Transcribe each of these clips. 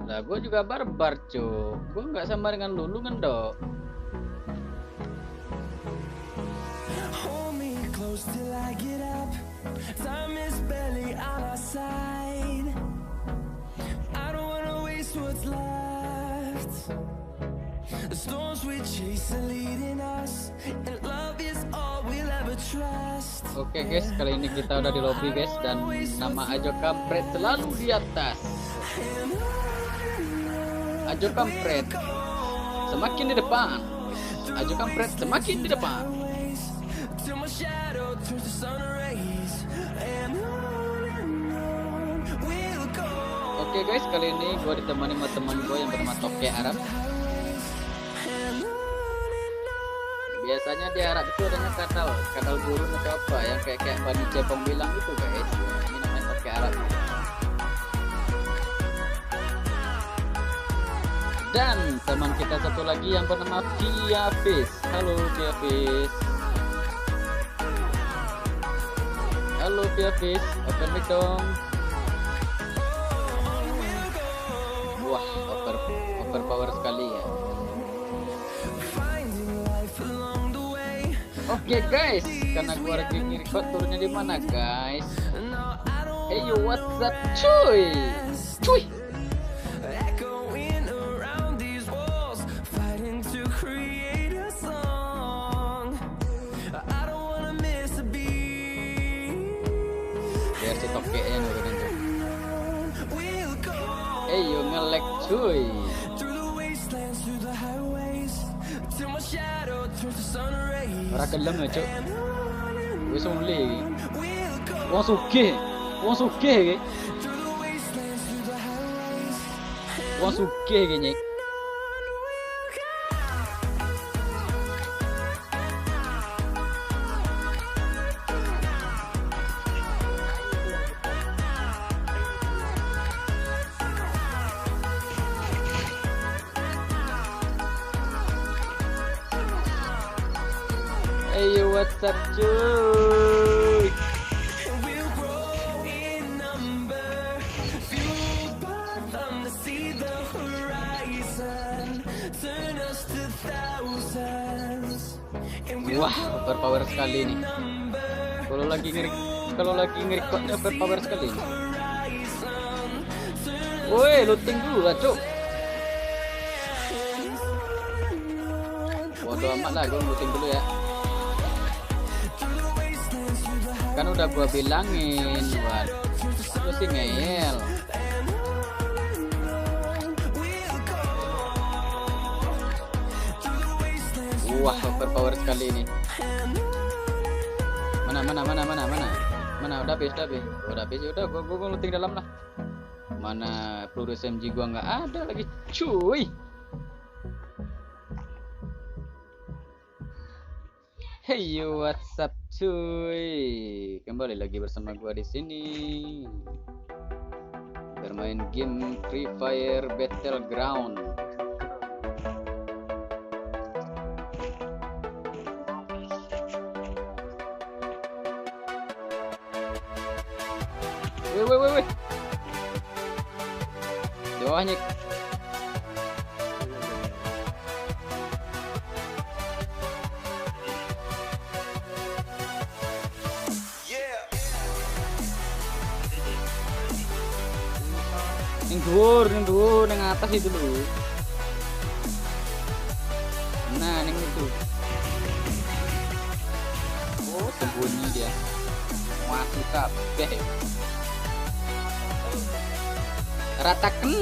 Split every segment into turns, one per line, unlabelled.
Lah gue juga barbar cuk. Gue nggak sama dengan lu kan dok.
Hold me close till I get up. Time is barely on our side. I don't wanna waste what's left. The storms we chase are leading us, and love is all we'll ever trust.
Oke guys, kali ini kita udah di lobby guys, dan nama Ajo Kampret selalu di atas. Ajo Kampret semakin di depan. Ajo Kampret semakin di depan.
Till my shadow turns to sun rays, and on we'll go.
Oke guys, kali ini gue ditemani sama teman gue yang bernama Toke Arab. Biasanya di Arab itu adanya kadal gurun atau apa yang kayak Bani Cepong bilang itu guys. Ini namanya Toke Arab. Dan teman kita satu lagi yang bernama Via Fish. Halo Via Fish. Halo Via Fish, open mic dong. Wah, overpower sekali ya. Oke guys, karena gua lagi nge-record turunnya di mana guys? Hey yo, what's up cuy? Cuy.
Echoing around these walls, fighting to create a song. I don't wanna miss a beat.
Biar si Toke yang nurunin tuh.
We'll go
Hey yo, nge-lag cuy.
through the wastelands, through the highways, till my shadow turns to sun rays.
Ora gelem ya cuk. Wis mulai.
We'll go
Wong sugih. Wong sugih iki.
through the wastelands, through the highways.
Wong sugih iki nyik. Hey yo, what's up cuy?
We'll grow in number, fueled by them to see the horizon, turn us to thousands. And we'll
Wah, overpower sekali nih.
number,
Kalau lagi nge-recordnya overpower sekali nih.
horizon, turn
Woi, looting dulu lah cuk. Bodo amat lah, gue looting dulu ya.
through the wastelands, through the highways.
Kan udah gua bilangin, Wan. Lu sih ngeyel. Wah, overpower sekali ini. Mana? Mana? Udah habis. Udah habis ya udah, gua looting dalam lah. Mana peluru SMG gua nggak ada lagi, cuy. Hey yo, what's up cuy? Kembali lagi bersama gua di sini. Bermain game Free Fire Battleground. Weh. Di bawahnya. Yang dhuwur, yang atas itu dulu. Nah, yang itu. Oh, sembunyi dia. Mati kabeh. Rataken.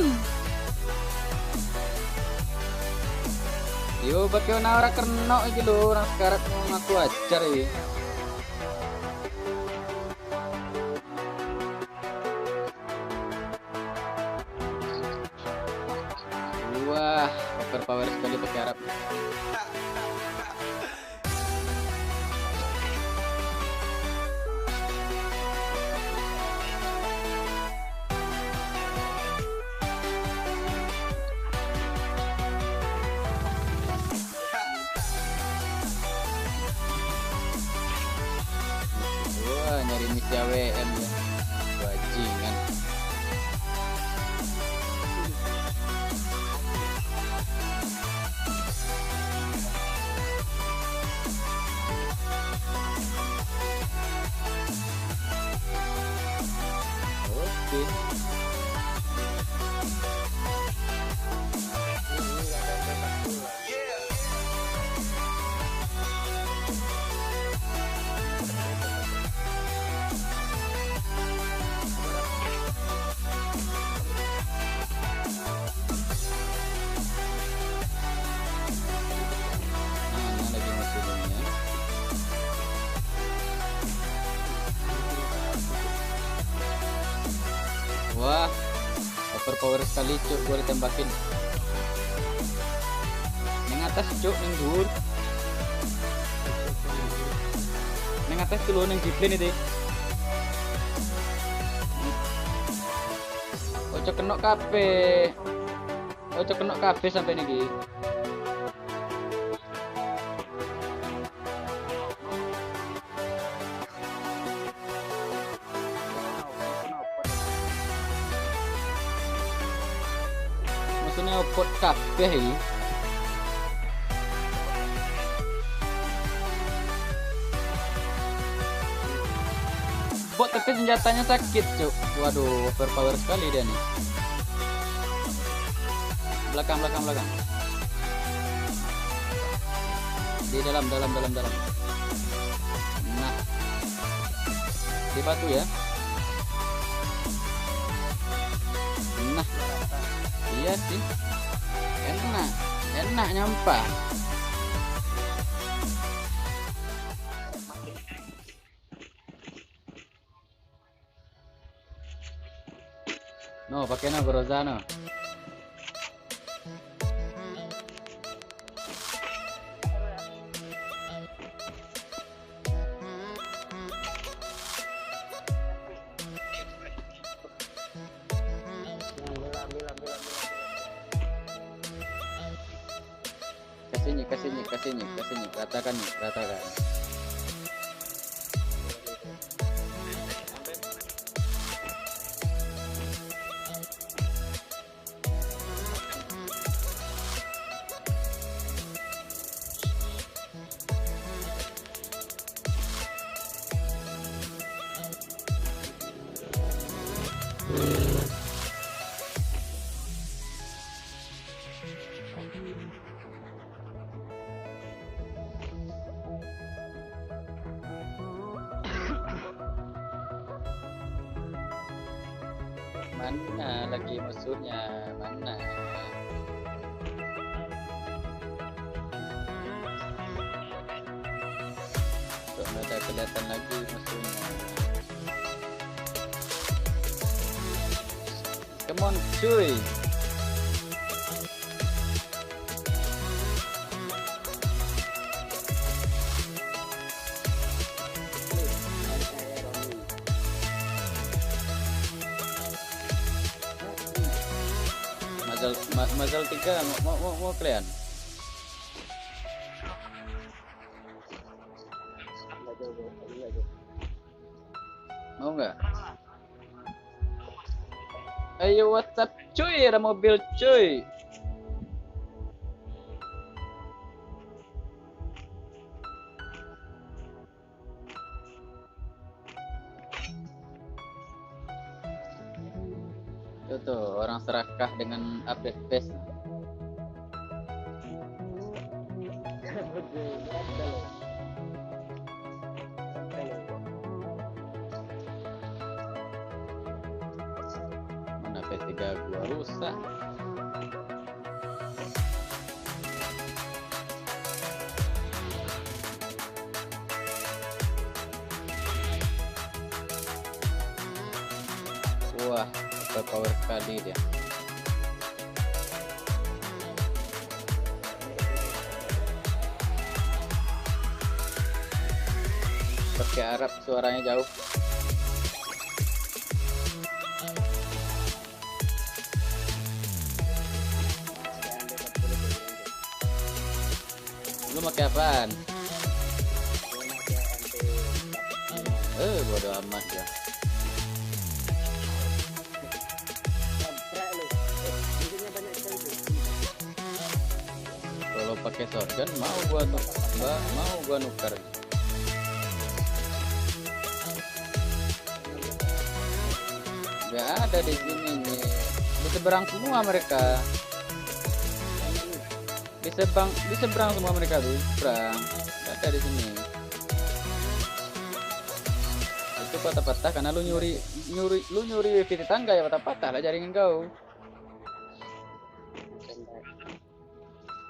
Yo, bagaimana ora kena iki lho, orang sekarat mau ngaku ajar iki. Wah, overpower sekali pakai Arab. Wah, nyari misi AWM ya. Bajingan. Be. Mana lagi musuhnya? Wah, overpower sekali cuk, gua ditembakin. Neng atas cuk, neng dur. Neng atas tuh lo neng jiplin itu. Ojo kena kafe. Ojo kena kafe sampai nih. Maksudnya pot kafe ini. Bot tapi senjatanya sakit cuk. Waduh, overpower sekali dia nih. Belakang. Di dalam. Nah, di batu ya. Nah, iya sih. Enak nyampah. No, pakai no Grozano. Kasih nyik, ratakan. Mana lagi musuhnya? Mana? Kok nggak ada kelihatan lagi musuhnya? Come on, cuy! Mazal 3 mau kalian? Mau nggak? Ayo WhatsApp cuy, ada mobil cuy. Tuh orang serakah dengan update base. Mana P3 gua rusak. Wah, power sekali dia. Pakai Arab suaranya jauh. Lu pakai apaan? Bodo amat ya. Kalau pakai shotgun mau gua nukar. Gak ada di sini nih. Di seberang semua mereka. Di seberang semua mereka tuh, seberang. Gak ada di sini. Itu patah-patah karena lu nyuri wifi tetangga ya, patah-patah lah jaringan kau.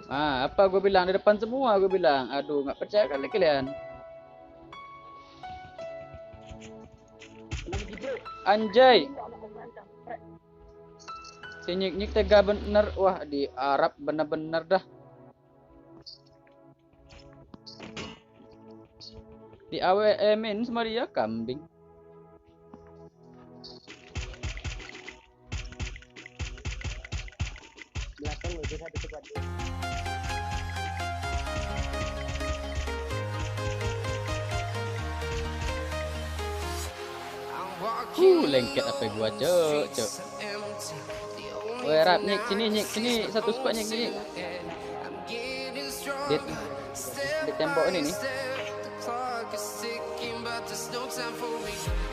Ah, apa gue bilang di depan semua gue bilang. Aduh, nggak percaya kali kalian. Anjay. Si Nyik tega bener. Wah, di Arab bener-bener dah. Di AWM-in sama dia kambing.
Belakang udah satu cepat.
Lengket apa gua, cok. Woi, Rap, Nyik, sini satu spot Nyik sini. Di tembok ini nih.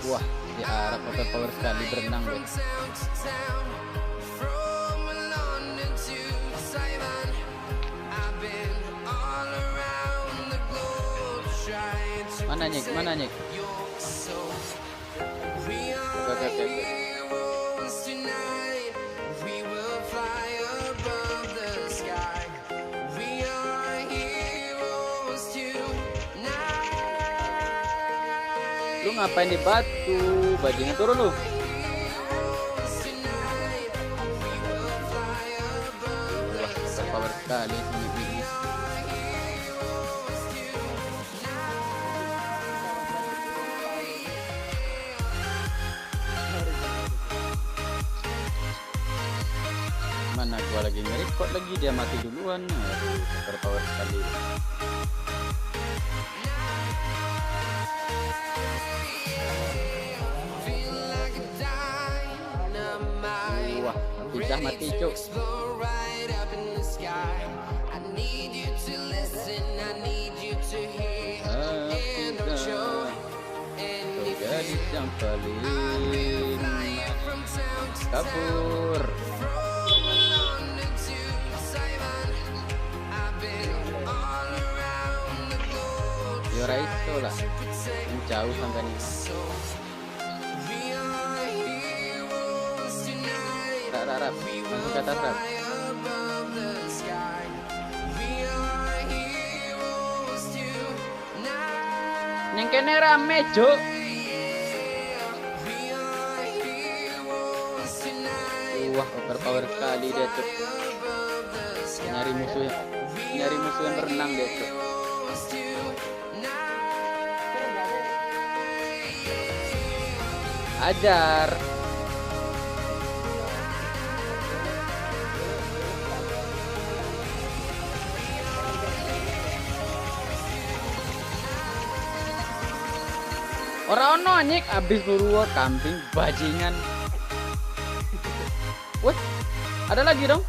Wah, di Arab power sekali berenang deh. Mana Nyik? Oke. Lu ngapain di batu? Bajingan turun lu. Wah, power sekali ini. Mana gua lagi nge-record lagi, dia mati duluan. Aduh, super power sekali. Wah, bisa mati cuk. Gadis yang paling kabur. Yora itu lah jauh sampai nih. Rap, langsung ke atas Rap. Yang kene rame cuk. Wah, overpower sekali dia cuk. Nyari musuh yang berenang dia cuk. Ajar. Orang ono Nyik abis buru kambing bajingan. Wah, ada lagi dong.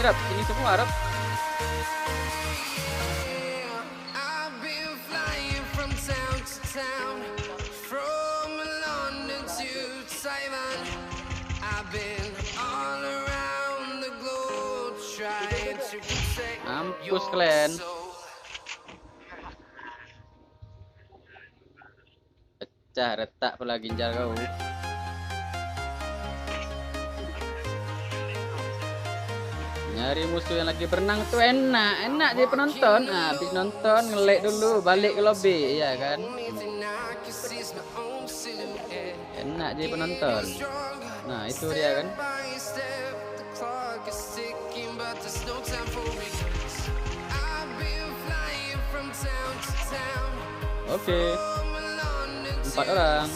Rap, sini semua Rap. Mampus kalian. Pecah retak pula ginjal kau. Nyari musuh yang lagi berenang tuh enak jadi penonton. Nah, habis nonton ngelek dulu balik ke lobby ya kan. Enak jadi penonton. Nah, itu dia kan. Oke. 4 orang.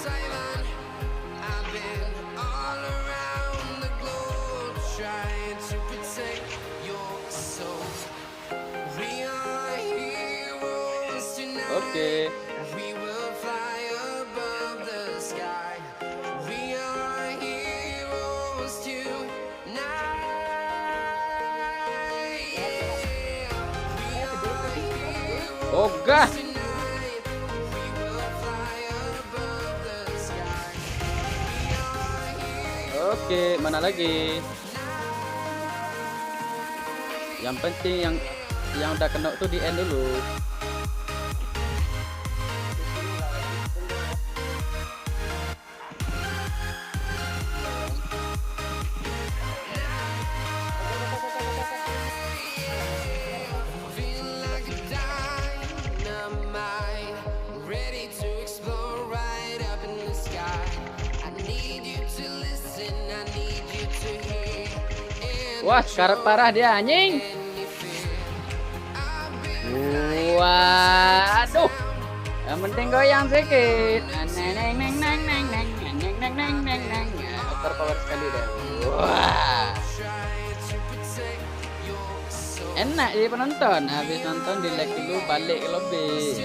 Oke.
We will fly above the sky. We are heroes tonight. Yeah. We are heroes
Ogah.
tonight. We will fly above the sky. We are heroes.
Oke, mana lagi? Yang penting yang udah kena tuh di end dulu.
Feel like a dynamite, ready to explode right up in the sky. I need you to listen, I need you to hear. And
Wah, sekarat parah dia anjing. Waduh. Yang penting goyang sedikit. Neng neng neng neng neng neng neng neng neng neng neng. Overpower sekali deh. Wah. Enak jadi penonton. Habis nonton di like dulu balik ke lobby.